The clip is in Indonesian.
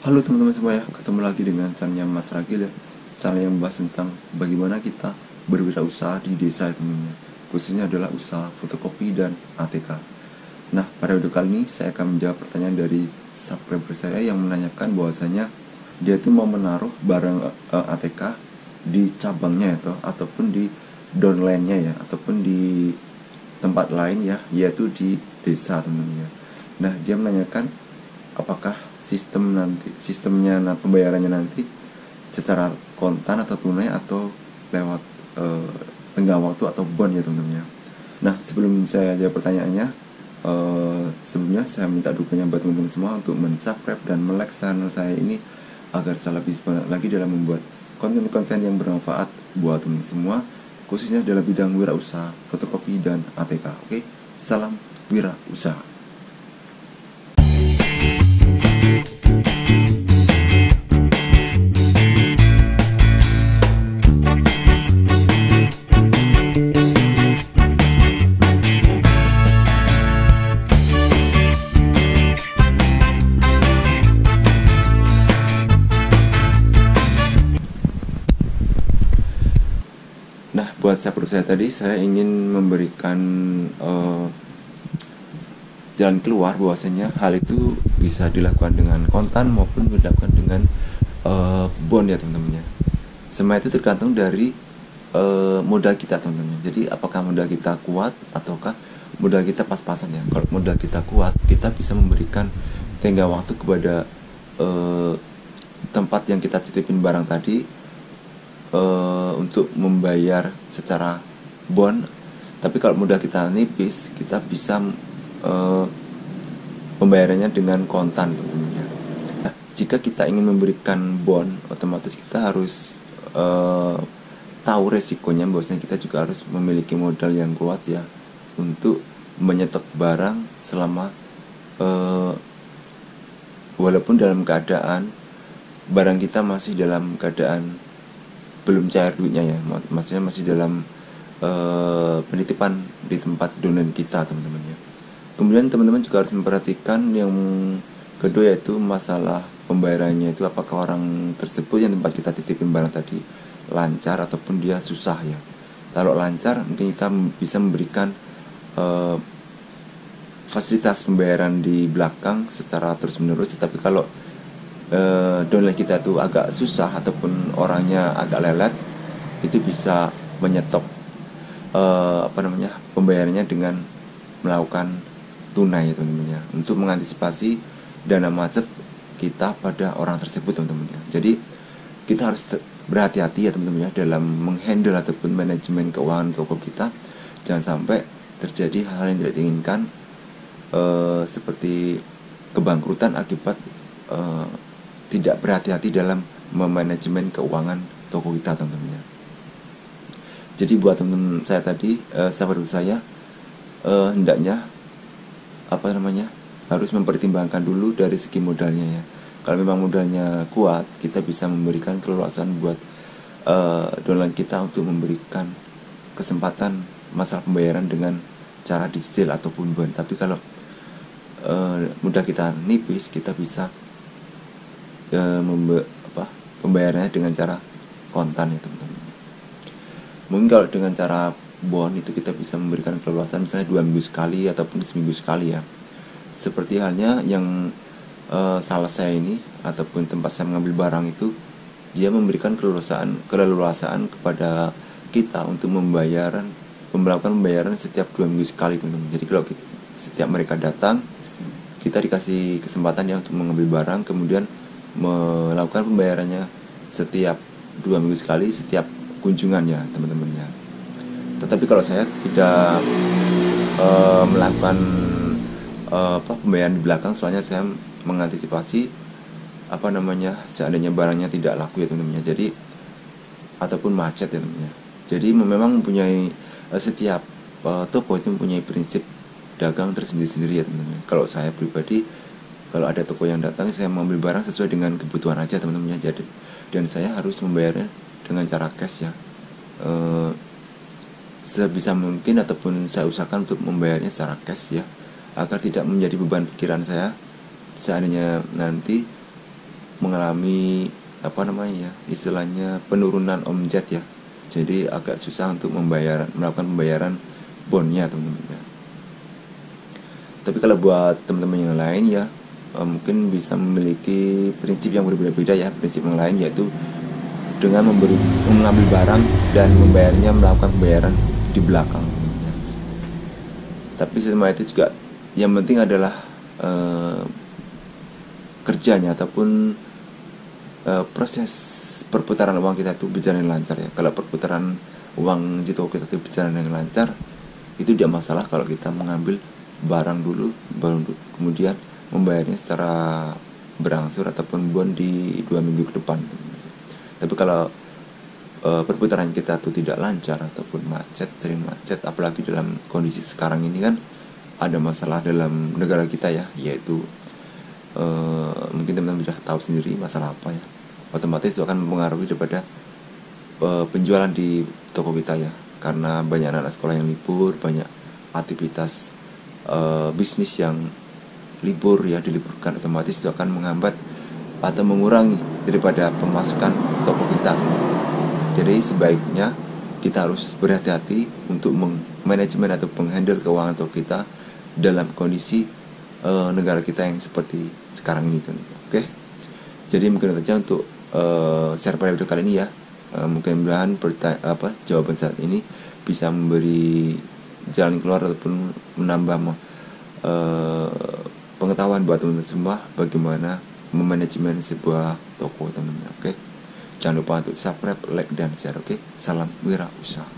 Halo teman-teman semua ya, ketemu lagi dengan channelnya Mas Ragil ya. Channel yang membahas tentang bagaimana kita berwirausaha di desa ya teman-teman. Khususnya adalah usaha fotokopi dan ATK. Nah, pada video kali ini saya akan menjawab pertanyaan dari subscriber saya yang menanyakan bahwasanya dia itu mau menaruh barang ATK di cabangnya ya, ataupun di downline-nya ya, ataupun di tempat lain ya, yaitu di desa teman-teman ya. Nah, dia menanyakan apakah sistemnya pembayarannya nanti secara kontan atau tunai atau lewat tenggang waktu atau bon ya teman-teman ya. Nah, sebelum saya jawab pertanyaannya, sebelumnya saya minta dukungan buat teman-teman semua untuk mensubscribe dan like channel saya ini agar saya lebih semangat lagi dalam membuat konten-konten yang bermanfaat buat teman-teman semua, khususnya dalam bidang wirausaha fotokopi dan ATK. Oke, salam wirausaha. Nah, buat saya tadi, saya ingin memberikan jalan keluar bahwasanya hal itu bisa dilakukan dengan kontan maupun dilakukan dengan bon ya teman-teman ya. Semua itu tergantung dari modal kita teman-teman. Jadi apakah modal kita kuat ataukah modal kita pas-pasan ya. Kalau modal kita kuat, kita bisa memberikan tenggang waktu kepada tempat yang kita titipin barang tadi untuk membayar secara bon. Tapi kalau modal kita nipis, kita bisa pembayarannya dengan kontan tentunya. Nah, jika kita ingin memberikan bon, otomatis kita harus tahu resikonya, bahwasanya kita juga harus memiliki modal yang kuat ya untuk menyetok barang selama walaupun dalam keadaan barang kita masih dalam keadaan belum cair duitnya ya, maksudnya masih dalam penitipan di tempat donan kita teman-teman ya. Kemudian teman-teman juga harus memperhatikan yang kedua, yaitu masalah pembayarannya itu, apakah orang tersebut yang tempat kita titipin barang tadi lancar ataupun dia susah ya. Kalau lancar mungkin kita bisa memberikan fasilitas pembayaran di belakang secara terus menerus. Tetapi kalau downline kita itu agak susah ataupun orangnya agak lelet, itu bisa menyetop pembayarannya dengan melakukan tunai ya teman-teman ya, untuk mengantisipasi dana macet kita pada orang tersebut teman-teman ya. Jadi kita harus berhati-hati ya teman-teman ya dalam menghandle ataupun manajemen keuangan toko kita. Jangan sampai terjadi hal yang tidak diinginkan, seperti kebangkrutan akibat tidak berhati-hati dalam memanajemen keuangan toko kita teman-teman ya. Jadi buat teman saya tadi, sahabat saya, hendaknya harus mempertimbangkan dulu dari segi modalnya ya. Kalau memang modalnya kuat, kita bisa memberikan keleluasaan buat downline kita untuk memberikan kesempatan masalah pembayaran dengan cara digital ataupun bon. Tapi kalau modal kita nipis, kita bisa pembayarannya dengan cara kontan ya teman-teman. Mungkin kalau dengan cara bon itu kita bisa memberikan keleluasaan misalnya 2 minggu sekali ataupun seminggu sekali ya. Seperti halnya yang salah saya ini ataupun tempat saya mengambil barang itu, dia memberikan keleluasaan kepada kita untuk melakukan pembayaran setiap 2 minggu sekali teman-teman. Jadi kalau setiap mereka datang, kita dikasih kesempatan ya untuk mengambil barang, kemudian melakukan pembayarannya setiap 2 minggu sekali, setiap kunjungannya teman-teman ya. Tetapi kalau saya tidak melakukan pembayaran di belakang, soalnya saya mengantisipasi seandainya barangnya tidak laku ya teman-teman. Jadi ataupun macet ya teman-teman. Jadi memang mempunyai setiap toko itu mempunyai prinsip dagang tersendiri-sendiri ya teman-teman. Kalau saya pribadi, kalau ada toko yang datang, saya mengambil barang sesuai dengan kebutuhan aja teman-teman. Jadi dan saya harus membayarnya dengan cara cash ya, sebisa mungkin ataupun saya usahakan untuk membayarnya secara cash ya, agar tidak menjadi beban pikiran saya seandainya nanti mengalami istilahnya penurunan omset ya. Jadi agak susah untuk melakukan pembayaran bondnya teman-teman ya. Tapi kalau buat teman-teman yang lain ya, mungkin bisa memiliki prinsip yang berbeda-beda ya. Prinsip yang lain yaitu dengan mengambil barang dan melakukan pembayaran di belakang ya. Tapi semua itu juga yang penting adalah kerjanya ataupun proses perputaran uang kita itu berjalan lancar ya. Kalau perputaran uang di toko kita itu berjalan dengan lancar, itu tidak masalah kalau kita mengambil barang dulu baru kemudian membayarnya secara berangsur ataupun bond di 2 minggu ke depan. Tapi kalau perputaran kita itu tidak lancar ataupun sering macet, apalagi dalam kondisi sekarang ini kan ada masalah dalam negara kita ya, yaitu mungkin teman-teman sudah tahu sendiri masalah apa ya. Otomatis itu akan mempengaruhi daripada penjualan di toko kita ya, karena banyak anak sekolah yang libur, banyak aktivitas bisnis yang diliburkan, otomatis itu akan menghambat atau mengurangi daripada pemasukan toko kita. Jadi sebaiknya kita harus berhati-hati untuk manajemen atau menghandle keuangan toko kita dalam kondisi negara kita yang seperti sekarang ini. Oke. Jadi mungkin saja untuk share pada video kali ini ya. Mudah-mudahan jawaban saat ini bisa memberi jalan keluar ataupun menambah pengetahuan buat teman-teman semua bagaimana memanajemen sebuah toko teman-teman. Oke. Jangan lupa untuk subscribe, like dan share. Oke. Salam wirausaha.